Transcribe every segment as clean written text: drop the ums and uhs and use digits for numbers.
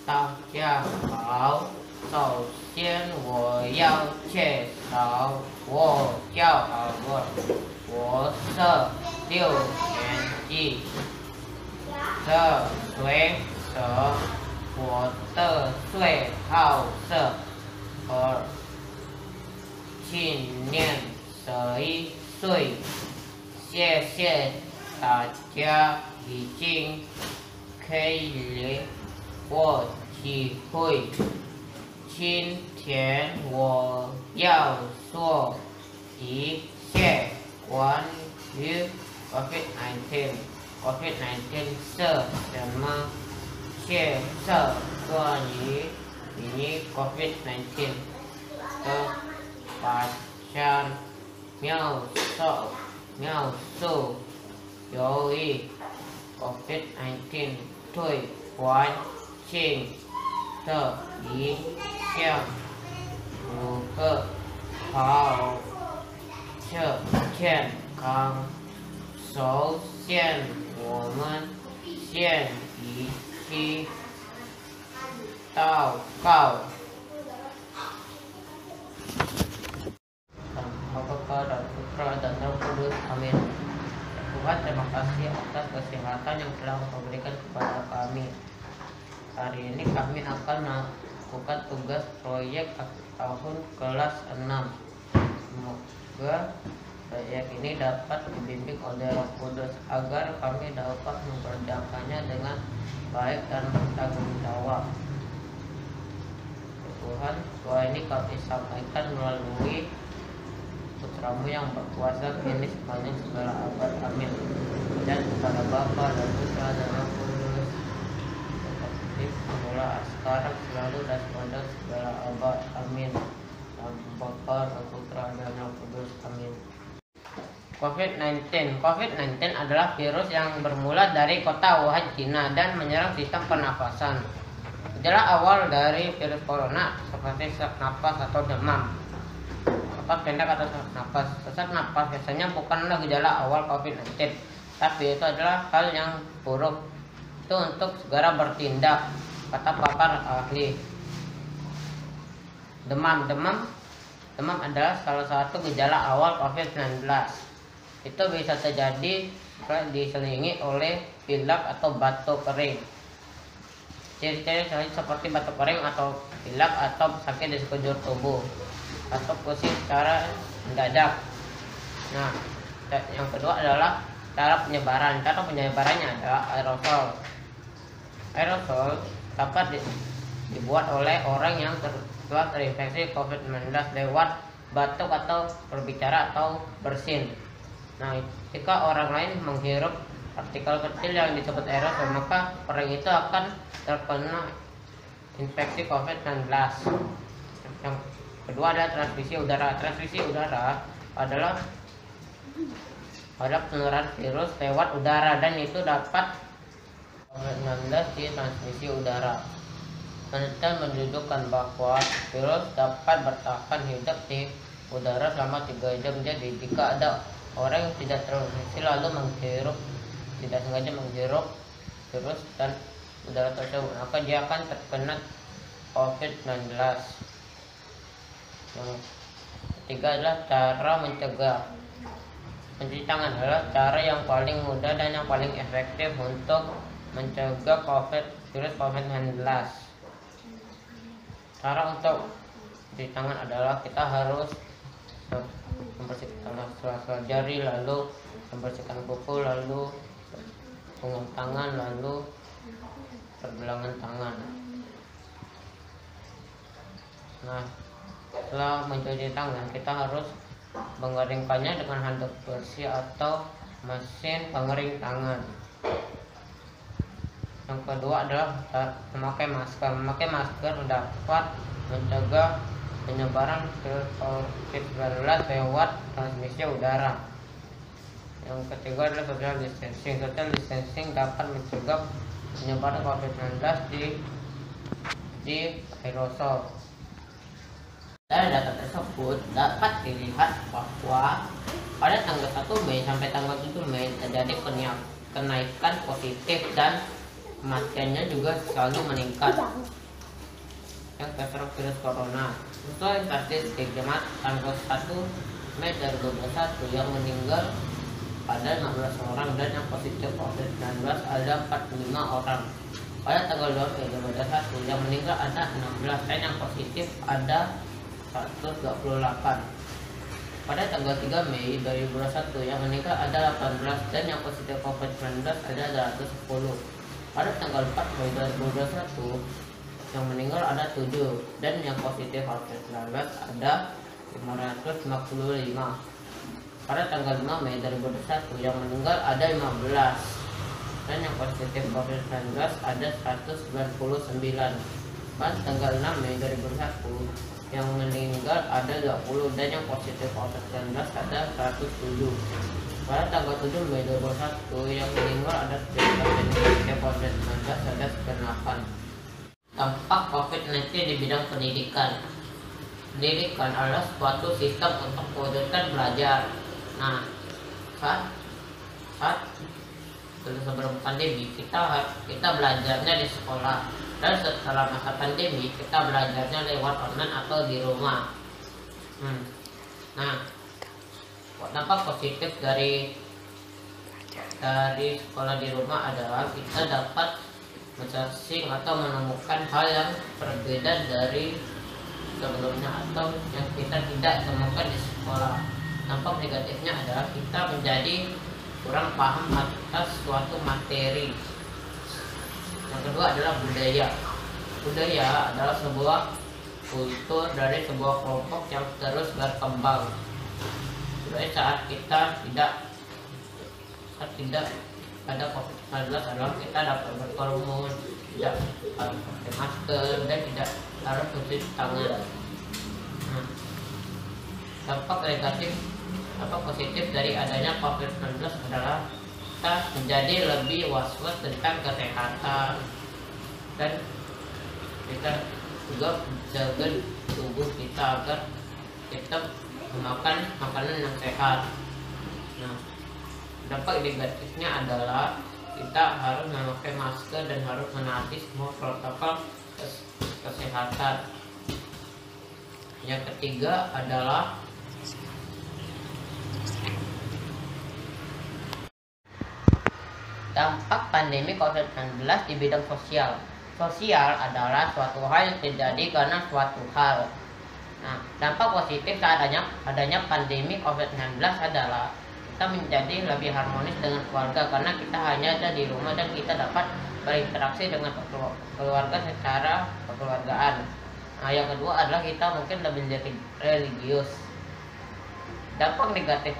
大家好，首先我要介绍，我叫阿文，我是6年级，这水蛇，我的最好是今年11岁，谢谢大家已经给我机会。今天我要说一些关于 COVID-19。COVID-19 是什么？介绍关于ini COVID-19 的发展描述由于 COVID-19 对环境的影响5个好的健康。首先，我们先一起祷告。Bapa dan Putra dan Roh Kudus, amin. Tuhan, terima kasih atas kesehatan yang telah Kau berikan kepada kami. Hari ini kami akan melakukan tugas proyek tahun kelas 6. Semoga proyek ini dapat dibimbing oleh Roh Kudus agar kami dapat mengerjakannya dengan baik dan bertanggung jawab. Tuhan, doa ini kami sampaikan melalui Putramu yang berkuasa kini sepanjang segala abad, amin. Dan kepada Bapa dan Putra dan Roh Kudus, seperti semula sekarang selalu dan sepanjang segala abad, amin. Dan Bapa dan Putra dan Roh Kudus, amin. COVID-19 adalah virus yang bermula dari kota Wuhan, Cina dan menyerang sistem pernapasan. Gejala awal dari virus corona seperti sesak napas atau demam, napas pendek atau sesak napas biasanya bukanlah gejala awal COVID-19, tapi itu adalah hal yang buruk. Itu untuk segera bertindak, kata pakar ahli. Demam adalah salah satu gejala awal COVID-19. Itu bisa terjadi diselingi oleh pilek atau batuk kering. Ciri-ciri seperti batuk kering atau pilek atau sakit di sekujur tubuh atau pusing secara mendadak. Nah, yang kedua adalah cara penyebaran. Cara penyebarannya adalah aerosol. Aerosol dapat dibuat oleh orang yang telah terinfeksi COVID-19 lewat batuk atau berbicara atau bersin. Nah, jika orang lain menghirup partikel kecil yang disebut aerosol, maka orang itu akan terkena infeksi COVID-19. Yang kedua adalah transmisi udara. Transmisi udara adalah penularan virus lewat udara, dan itu dapat COVID-19 di transmisi udara. Penelitian menunjukkan bahwa virus dapat bertahan hidup di udara selama 3 jam. Jadi jika ada orang yang tidak terinfeksi lalu tidak sengaja menghirup virus dan udara tersebut, maka dia akan terkena COVID-19. Yang ketiga adalah cara mencegah. Mencuci tangan adalah cara yang paling mudah dan yang paling efektif untuk mencegah virus COVID-19. Cara untuk mencuci tangan adalah kita harus membersihkan sela-sela jari, lalu membersihkan kuku, lalu punggung tangan, lalu pergelangan tangan. Nah, setelah mencuci tangan, kita harus mengeringkannya dengan handuk bersih atau mesin pengering tangan. Yang kedua adalah memakai masker. Memakai masker dapat mencegah penyebaran COVID-19 lewat transmisi udara. Yang ketiga adalah social distancing. Social distancing dapat mencegah penyebaran COVID-19 di aerosol. Dari data tersebut dapat dilihat bahwa pada tanggal 1 Mei sampai tanggal 7 Mei terjadi kenaikan positif dan kematiannya juga selalu meningkat. Yang terserang virus corona. Sesuai statistik Jumat tanggal 1 Mei 2021 yang meninggal ada 16 orang dan yang positif COVID-19 ada 45 orang. Pada tanggal 2 Mei 2021 yang meninggal ada 16 dan yang positif ada 128. Pada tanggal 3 Mei 2021 yang meninggal ada 18 dan yang positif COVID-19 ada 210. Pada tanggal 4 Mei 2021 yang meninggal ada 7 dan yang positif COVID-19 ada 555. Pada tanggal 5 Mei 2021 yang meninggal ada 15 dan yang positif COVID-19 ada 199. Pada tanggal 6 Mei 2021 yang meninggal ada 20 dan yang positif COVID-19 ada 107. Pada tanggal 7 Mei 2021 yang meninggal ada 19 dan yang positif COVID-19 ada 98. Dampak COVID-19 di bidang pendidikan. Pendidikan adalah suatu sistem untuk mewujudkan belajar. Nah, saat sebelum pandemi kita belajarnya di sekolah, dan setelah masa pandemi kita belajarnya lewat online atau di rumah. Nah, dampak positif dari sekolah di rumah adalah kita dapat mencacing atau menemukan hal yang berbeda dari sebelumnya atau yang kita tidak temukan di sekolah. Dampak negatifnya adalah kita menjadi kurang paham atas suatu materi. Yang kedua adalah budaya. Budaya adalah sebuah kultur dari sebuah kelompok yang terus berkembang. Budaya saat tidak ada COVID-19 adalah kita dapat berkerumun, tidak harus pakai masker dan tidak harus cuci tangan. Dampak positif dari adanya COVID-19 adalah kita menjadi lebih was-was tentang kesehatan dan kita juga menjaga tubuh kita agar kita memakan makanan yang sehat. Nah, dampak negatifnya adalah kita harus memakai masker dan harus menaati semua protokol kesehatan. Yang ketiga adalah dampak pandemi COVID-19 di bidang sosial. Sosial adalah suatu hal yang terjadi karena suatu hal. Nah, dampak positif saat adanya pandemi COVID-19 adalah kita menjadi lebih harmonis dengan keluarga karena kita hanya ada di rumah dan kita dapat berinteraksi dengan keluarga secara kekeluargaan. Nah, yang kedua adalah kita mungkin lebih religius. Dampak negatif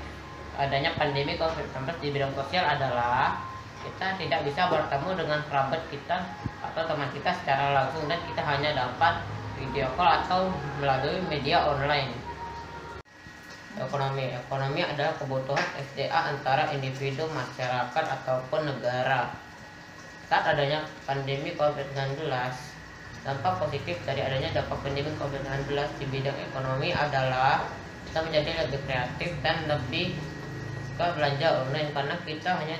adanya pandemi COVID-19 di bidang sosial adalah kita tidak bisa bertemu dengan kerabat kita atau teman kita secara langsung dan kita hanya dapat video call atau melalui media online. Ekonomi adalah kebutuhan SDA antara individu, masyarakat ataupun negara. Saat adanya pandemi COVID-19, dampak positif dari adanya dampak pandemi COVID-19 di bidang ekonomi adalah kita menjadi lebih kreatif dan lebih suka belanja online karena kita hanya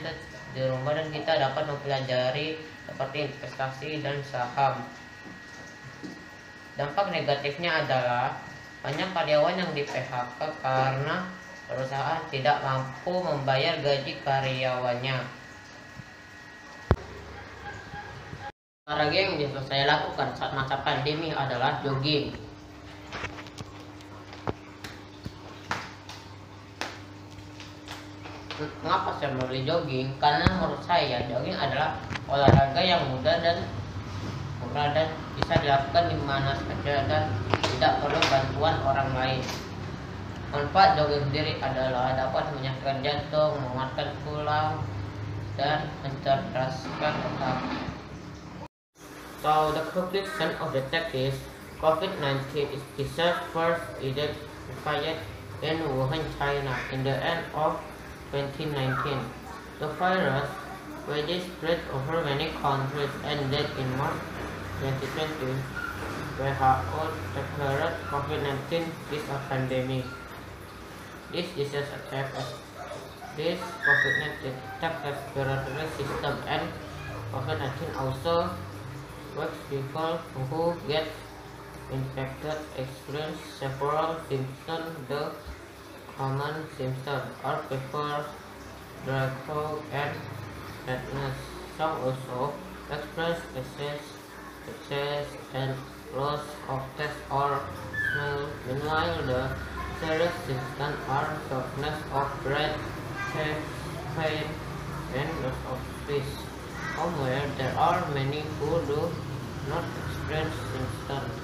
di rumah dan kita dapat mempelajari seperti investasi dan saham. Dampak negatifnya adalah banyak karyawan yang di PHK karena perusahaan tidak mampu membayar gaji karyawannya. Olahraga yang bisa saya lakukan saat masa pandemi adalah jogging. Mengapa saya memilih jogging? Karena menurut saya jogging adalah olahraga yang mudah dan murah dan bisa dilakukan di mana saja dan tidak perlu bantuan orang lain. Manfaat jogging sendiri adalah dapat menyehatkan jantung, menguatkan tulang, dan mencerdaskan otak. So the conclusion of the text is COVID-19 is research first identified in Wuhan, China in the end of 2019. The virus, which spread over many countries, ended in March 2020. WHO declared COVID-19 is a pandemic. This disease attacks this COVID-19 attacks respiratory system and COVID-19 also makes people who get infected experience several symptoms. The common symptoms are fever, dry throat, and redness. Some also express excess and loss of taste or smell. Meanwhile, the serious symptoms are shortness of breath, chest pain, and loss of speech. However, there are many who do not experience symptoms.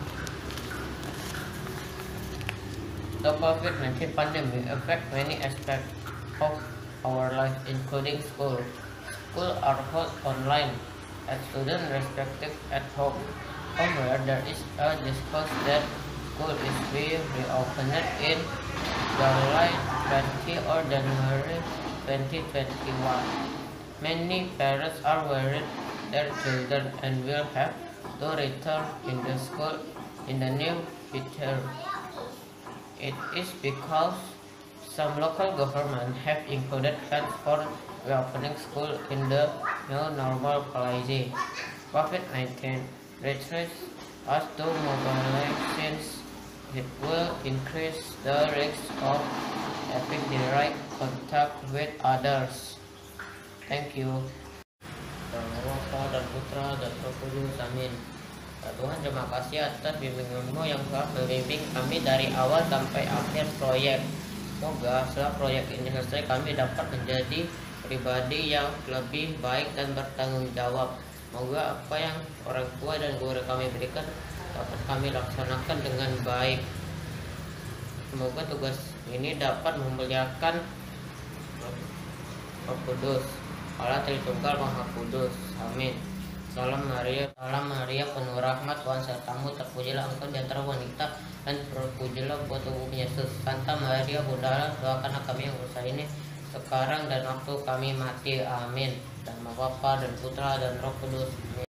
The COVID-19 pandemic affects many aspects of our life, including school. Schools are held online, and students respected at home. However, there is a discourse that school is being reopened in July 20 or January 2021. Many parents are worried their children and will have to return in the school in the near future. It is because some local governments have included funds for reopening schools in the new normal policy. COVID-19 requires us to mobilize since it will increase the risk of having direct contact with others. Thank you. Bapa dan Putra dan Roh Kudus, amin. Tuhan, terima kasih atas bimbingan-Mu yang telah membimbing kami dari awal sampai akhir proyek. Semoga setelah proyek ini selesai kami dapat menjadi pribadi yang lebih baik dan bertanggung jawab. Semoga apa yang orang tua dan guru kami berikan dapat kami laksanakan dengan baik. Semoga tugas ini dapat memuliakan Roh Kudus, Allah Tritunggal Maha Kudus. Amin. Salam Maria, penuh rahmat, Tuhan sertamu, terpujilah engkau di antara wanita, dan terpujilah buah tubuh Yesus. Santa Maria, Bunda Allah, doakanlah kami yang berdosa ini, sekarang dan waktu kami mati. Amin. Dan Bapa dan Putra dan Roh Kudus.